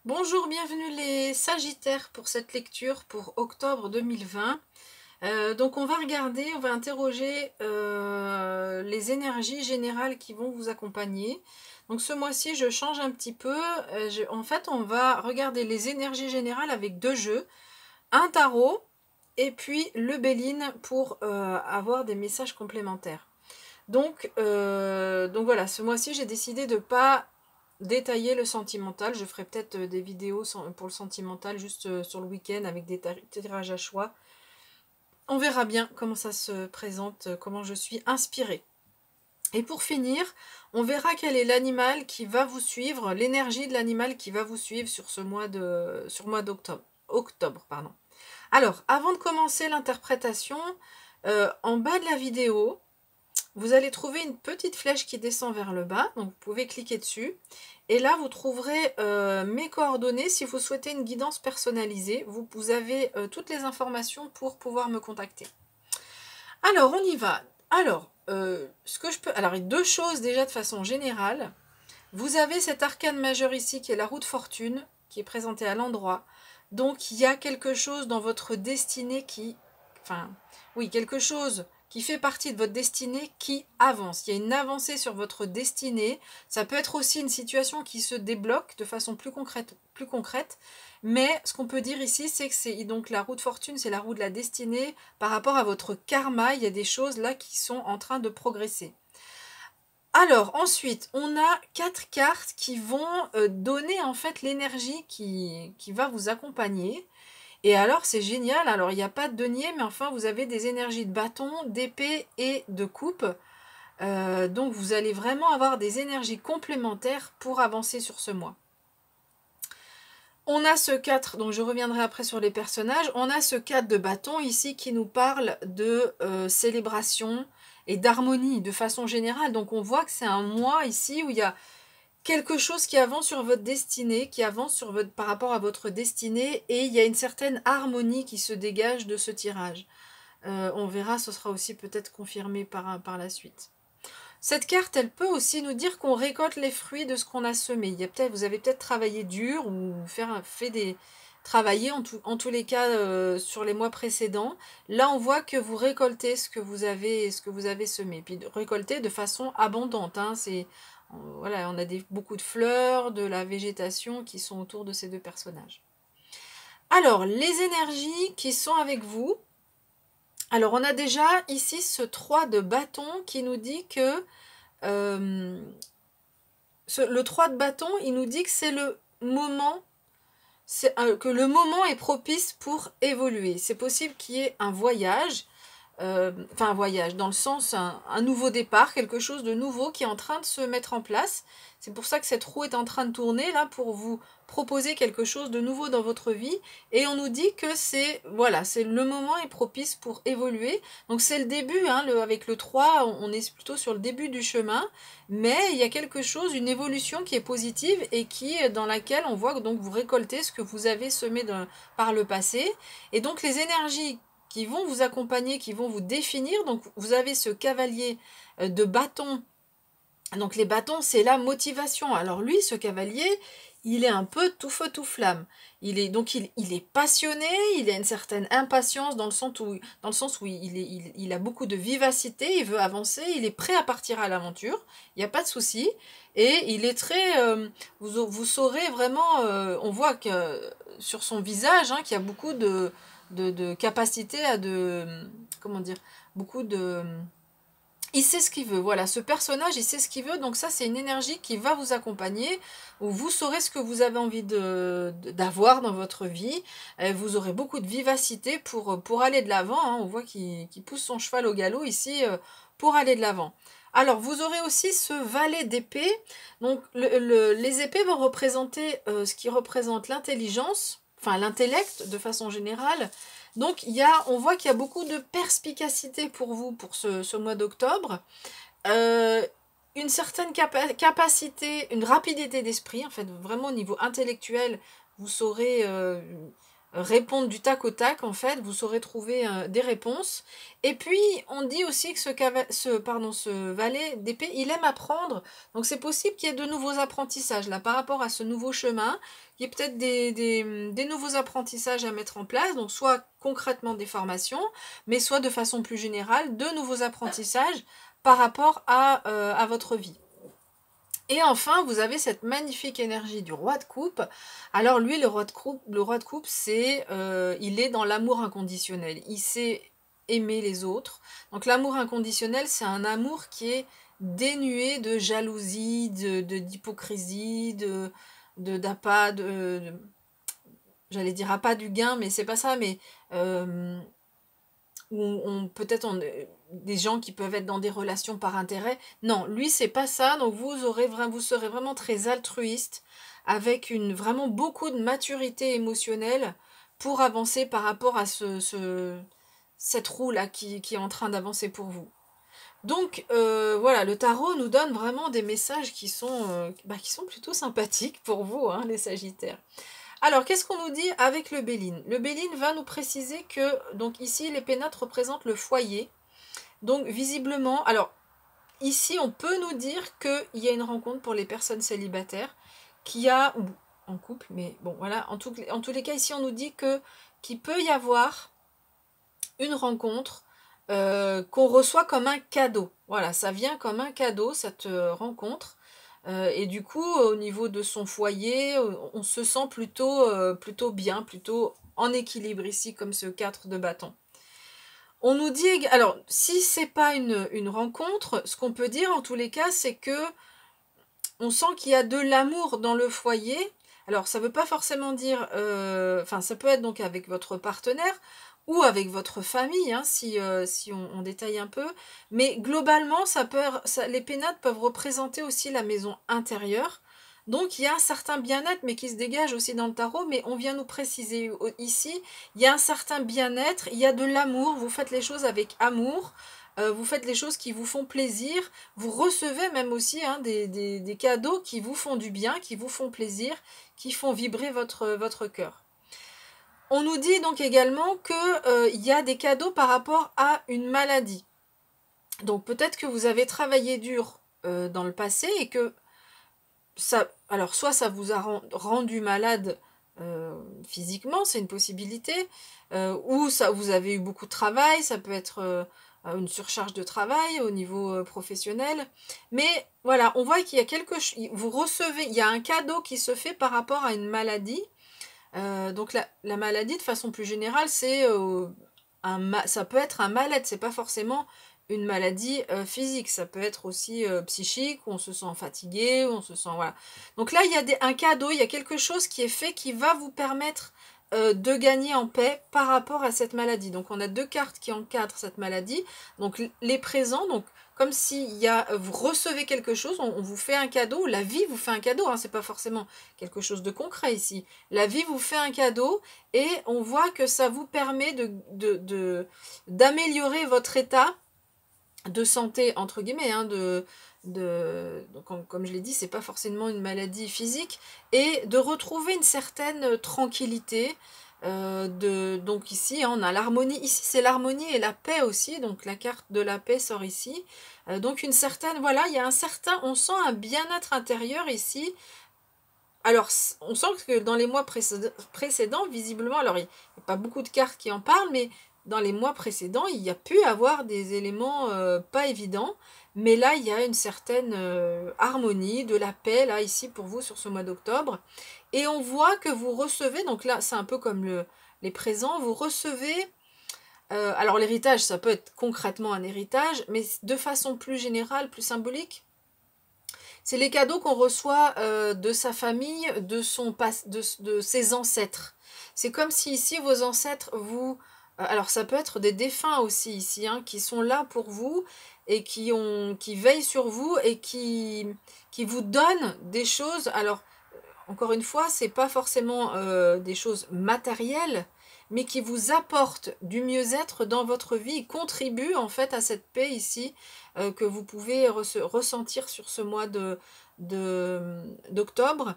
Bonjour, bienvenue les Sagittaires pour cette lecture pour octobre 2020. Donc on va regarder, on va interroger les énergies générales qui vont vous accompagner. Donc ce mois-ci, je change un petit peu. En fait, on va regarder les énergies générales avec deux jeux, un tarot et puis le Béline pour avoir des messages complémentaires. Donc voilà, ce mois-ci, j'ai décidé de ne pas détailler le sentimental. Je ferai peut-être des vidéos pour le sentimental juste sur le week-end avec des tirages à choix. On verra bien comment ça se présente, comment je suis inspirée. Et pour finir, on verra quel est l'animal qui va vous suivre, l'énergie de l'animal qui va vous suivre sur ce mois d'octobre. Pardon. Alors, avant de commencer l'interprétation, en bas de la vidéo, vous allez trouver une petite flèche qui descend vers le bas, donc vous pouvez cliquer dessus. Et là, vous trouverez mes coordonnées. Si vous souhaitez une guidance personnalisée, vous avez toutes les informations pour pouvoir me contacter. Alors, on y va. Alors, alors, deux choses déjà de façon générale. Vous avez cet arcane majeur ici qui est la roue de fortune, qui est présentée à l'endroit. Donc, il y a quelque chose dans votre destinée quelque chose qui fait partie de votre destinée qui avance. Il y a une avancée sur votre destinée. Ça peut être aussi une situation qui se débloque de façon plus concrète. Mais ce qu'on peut dire ici, c'est que c'est donc la roue de fortune, c'est la roue de la destinée. Par rapport à votre karma, il y a des choses là qui sont en train de progresser. Alors ensuite, on a 4 cartes qui vont donner en fait l'énergie qui va vous accompagner. Et alors c'est génial, alors il n'y a pas de denier, mais enfin vous avez des énergies de bâton, d'épée et de coupe. Donc vous allez vraiment avoir des énergies complémentaires pour avancer sur ce mois. On a ce 4, donc je reviendrai après sur les personnages, on a ce 4 de bâton ici qui nous parle de célébration et d'harmonie de façon générale. Donc on voit que c'est un mois ici où il y a quelque chose qui avance sur votre destinée, qui avance par rapport à votre destinée, et il y a une certaine harmonie qui se dégage de ce tirage. On verra, ce sera aussi peut-être confirmé par la suite. Cette carte, elle peut aussi nous dire qu'on récolte les fruits de ce qu'on a semé. Vous avez peut-être travaillé dur ou travaillé en tous les cas sur les mois précédents. Là, on voit que vous récoltez ce que vous avez semé. Puis récolter de façon abondante. Voilà, on a beaucoup de fleurs, de la végétation qui sont autour de ces deux personnages. Alors, les énergies qui sont avec vous. Alors, on a déjà ici ce 3 de bâton qui nous dit que le 3 de bâton, il nous dit que c'est le moment, que le moment est propice pour évoluer. C'est possible qu'il y ait un voyage, un voyage, dans le sens un nouveau départ, quelque chose de nouveau qui est en train de se mettre en place. C'est pour ça que cette roue est en train de tourner, là, pour vous proposer quelque chose de nouveau dans votre vie. Et on nous dit que le moment est propice pour évoluer. Donc c'est le début, avec le 3, on est plutôt sur le début du chemin. Mais il y a quelque chose, une évolution qui est positive et dans laquelle on voit que donc vous récoltez ce que vous avez semé par le passé. Et donc les énergies qui vont vous accompagner, qui vont vous définir. Donc vous avez ce cavalier de bâton. Donc les bâtons, c'est la motivation. Alors lui, ce cavalier, il est un peu tout feu tout flamme. Il est passionné, il a une certaine impatience dans le sens où il a beaucoup de vivacité, il veut avancer, il est prêt à partir à l'aventure, il n'y a pas de souci. Et il est très... vous saurez vraiment... on voit que sur son visage qu'il y a beaucoup de capacité comment dire, beaucoup de... Il sait ce qu'il veut, voilà, ce personnage, il sait ce qu'il veut, donc ça, c'est une énergie qui va vous accompagner, où vous saurez ce que vous avez envie d'avoir dans votre vie, vous aurez beaucoup de vivacité pour aller de l'avant, on voit qu'il pousse son cheval au galop ici pour aller de l'avant. Alors, vous aurez aussi ce valet d'épée, donc les épées vont représenter ce qui représente l'intelligence, enfin l'intellect de façon générale. Donc on voit qu'il y a beaucoup de perspicacité pour vous pour ce mois d'octobre. Une certaine capacité, une rapidité d'esprit, en fait, vraiment au niveau intellectuel, vous saurez répondre du tac au tac, en fait, vous saurez trouver des réponses. Et puis, on dit aussi que ce valet d'épée, il aime apprendre. Donc, c'est possible qu'il y ait de nouveaux apprentissages, là, par rapport à ce nouveau chemin. Il y a peut-être des nouveaux apprentissages à mettre en place, donc soit concrètement des formations, mais soit de façon plus générale, de nouveaux apprentissages par rapport à votre vie. Et enfin, vous avez cette magnifique énergie du roi de coupe. Alors lui, le roi de coupe, c'est, il est dans l'amour inconditionnel. Il sait aimer les autres. Donc l'amour inconditionnel, c'est un amour qui est dénué de jalousie, d'hypocrisie, d'appât, j'allais dire appât du gain, mais c'est pas ça, mais peut-être des gens qui peuvent être dans des relations par intérêt. Non, lui, c'est pas ça. Donc, vous serez vraiment très altruiste, avec vraiment beaucoup de maturité émotionnelle pour avancer par rapport à cette roue-là qui est en train d'avancer pour vous. Donc, voilà, le tarot nous donne vraiment des messages qui sont plutôt sympathiques pour vous, hein, les Sagittaires. Alors, qu'est-ce qu'on nous dit avec le Béline? Le Béline va nous préciser que, donc ici, les pénates représentent le foyer. Donc, visiblement, alors, ici, on peut nous dire qu'il y a une rencontre pour les personnes célibataires, ou en couple, mais bon, voilà, en tous les cas, ici, on nous dit qu'il peut y avoir une rencontre qu'on reçoit comme un cadeau. Voilà, ça vient comme un cadeau, cette rencontre. Et du coup, au niveau de son foyer, on se sent plutôt bien, plutôt en équilibre ici, comme ce 4 de bâton. On nous dit, alors, si c'est pas une rencontre, ce qu'on peut dire en tous les cas, c'est que on sent qu'il y a de l'amour dans le foyer. Alors, ça veut pas forcément dire, ça peut être donc avec votre partenaire, ou avec votre famille, hein, si on détaille un peu. Mais globalement, les pénates peuvent représenter aussi la maison intérieure. Donc, il y a un certain bien-être, mais qui se dégage aussi dans le tarot. Mais on vient nous préciser ici, il y a un certain bien-être, il y a de l'amour, vous faites les choses avec amour. Vous faites les choses qui vous font plaisir. Vous recevez même aussi des cadeaux qui vous font du bien, qui vous font plaisir, qui font vibrer votre cœur. On nous dit donc également qu'il y a des cadeaux par rapport à une maladie. Donc peut-être que vous avez travaillé dur dans le passé et que alors soit ça vous a rendu malade physiquement, c'est une possibilité, ou vous avez eu beaucoup de travail, ça peut être une surcharge de travail au niveau professionnel. Mais voilà, on voit qu'il y a il y a un cadeau qui se fait par rapport à une maladie. Donc la maladie, de façon plus générale, ça peut être un mal-être, c'est pas forcément une maladie physique, ça peut être aussi psychique, où on se sent fatigué, où on se sent... Voilà. Donc là, il y a un cadeau, il y a quelque chose qui est fait qui va vous permettre de gagner en paix par rapport à cette maladie. Donc on a 2 cartes qui encadrent cette maladie, donc les présents, donc comme vous recevez quelque chose, on vous fait un cadeau, la vie vous fait un cadeau, hein, c'est pas forcément quelque chose de concret ici. La vie vous fait un cadeau et on voit que ça vous permet d'améliorer votre état de santé, entre guillemets, hein, donc, comme je l'ai dit, c'est pas forcément une maladie physique, et de retrouver une certaine tranquillité. Donc ici, hein, on a l'harmonie. Ici, c'est l'harmonie et la paix aussi. Donc la carte de la paix sort ici. Donc une certaine, voilà, on sent un bien-être intérieur ici. Alors, on sent que dans les mois précédents, visiblement, alors il n'y a pas beaucoup de cartes qui en parlent, mais dans les mois précédents, il y a pu avoir des éléments pas évidents, mais là, il y a une certaine harmonie, de la paix, là, ici, pour vous, sur ce mois d'octobre. Et on voit que vous recevez, donc là, c'est un peu comme les présents, vous recevez... alors, l'héritage, ça peut être concrètement un héritage, mais de façon plus générale, plus symbolique, c'est les cadeaux qu'on reçoit de sa famille, de ses ancêtres. C'est comme si ici, vos ancêtres alors ça peut être des défunts aussi ici, hein, qui sont là pour vous et qui veillent sur vous et qui vous donnent des choses. Alors, encore une fois, c'est pas forcément des choses matérielles, mais qui vous apportent du mieux-être dans votre vie, ils contribuent en fait à cette paix ici que vous pouvez ressentir sur ce mois d'octobre.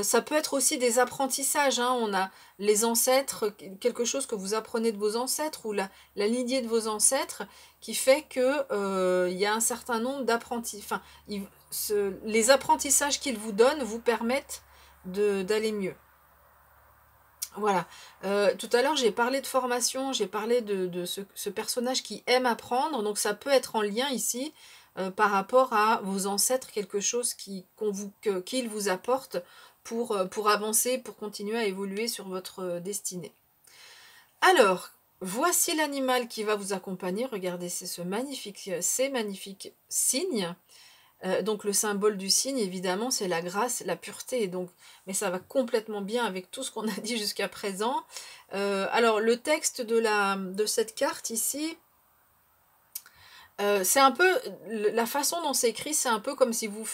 Ça peut être aussi des apprentissages, hein. On a les ancêtres, quelque chose que vous apprenez de vos ancêtres ou la lignée de vos ancêtres qui fait que il y a un certain nombre d'apprentissages. Enfin, les apprentissages qu'ils vous donnent vous permettent d'aller mieux. Voilà. Tout à l'heure, j'ai parlé de formation, j'ai parlé de ce personnage qui aime apprendre. Donc, ça peut être en lien ici par rapport à vos ancêtres, quelque chose qu'ils vous apportent pour avancer, pour continuer à évoluer sur votre destinée. Alors, voici l'animal qui va vous accompagner. Regardez, c'est ces magnifiques signes. Donc le symbole du signe, évidemment, c'est la grâce, la pureté. Donc, mais ça va complètement bien avec tout ce qu'on a dit jusqu'à présent. Alors, le texte de cette carte ici, c'est un peu, la façon dont c'est écrit, c'est un peu comme si vous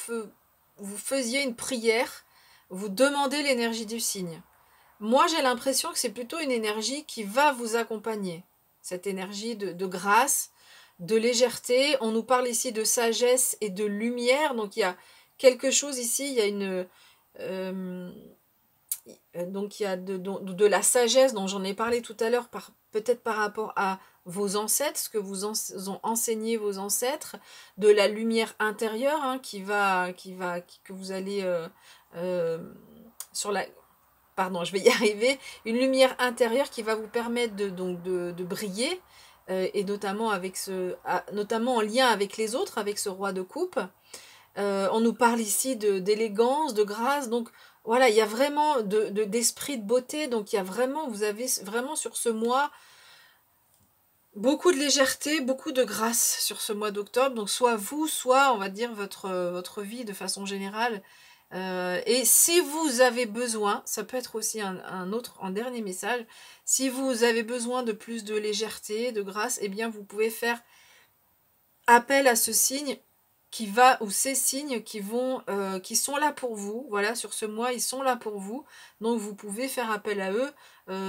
faisiez une prière, vous demandez l'énergie du signe. Moi, j'ai l'impression que c'est plutôt une énergie qui va vous accompagner. Cette énergie de grâce, de légèreté. On nous parle ici de sagesse et de lumière. Donc, il y a quelque chose ici. Il y a donc, il y a de la sagesse dont j'en ai parlé tout à l'heure, peut-être par rapport à vos ancêtres, ce que vous ont enseigné vos ancêtres, de la lumière intérieure hein, que vous allez sur la... Pardon, je vais y arriver. Une lumière intérieure qui va vous permettre de briller, et notamment, notamment en lien avec les autres, avec ce roi de coupe. On nous parle ici d'élégance, de grâce. Donc voilà, il y a vraiment d'esprit de beauté. Donc il y a vraiment, vous avez vraiment sur ce mois beaucoup de légèreté, beaucoup de grâce sur ce mois d'octobre. Donc soit vous, soit on va dire votre vie de façon générale. Et si vous avez besoin, ça peut être aussi un dernier message, si vous avez besoin de plus de légèreté, de grâce, eh bien vous pouvez faire appel à ce signe ou ces signes qui sont là pour vous. Voilà, sur ce mois, ils sont là pour vous. Donc vous pouvez faire appel à eux.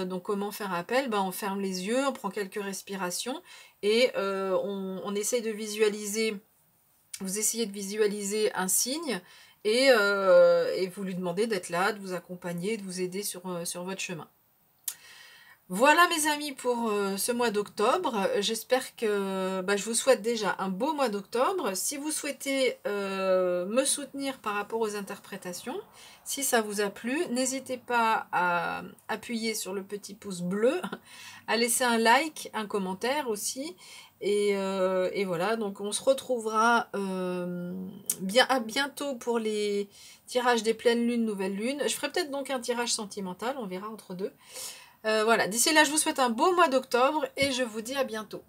Donc comment faire appel? On ferme les yeux, on prend quelques respirations et on essaye de visualiser. Vous essayez de visualiser un signe et vous lui demandez d'être là, de vous accompagner, de vous aider sur votre chemin. Voilà mes amis pour ce mois d'octobre. J'espère que je vous souhaite déjà un beau mois d'octobre. Si vous souhaitez me soutenir par rapport aux interprétations, si ça vous a plu, n'hésitez pas à appuyer sur le petit pouce bleu, à laisser un like, un commentaire aussi. Et voilà, donc on se retrouvera à bientôt pour les tirages des pleines lunes, nouvelles lunes. Je ferai peut-être donc un tirage sentimental, on verra entre deux. Voilà, d'ici là, je vous souhaite un beau mois d'octobre et je vous dis à bientôt.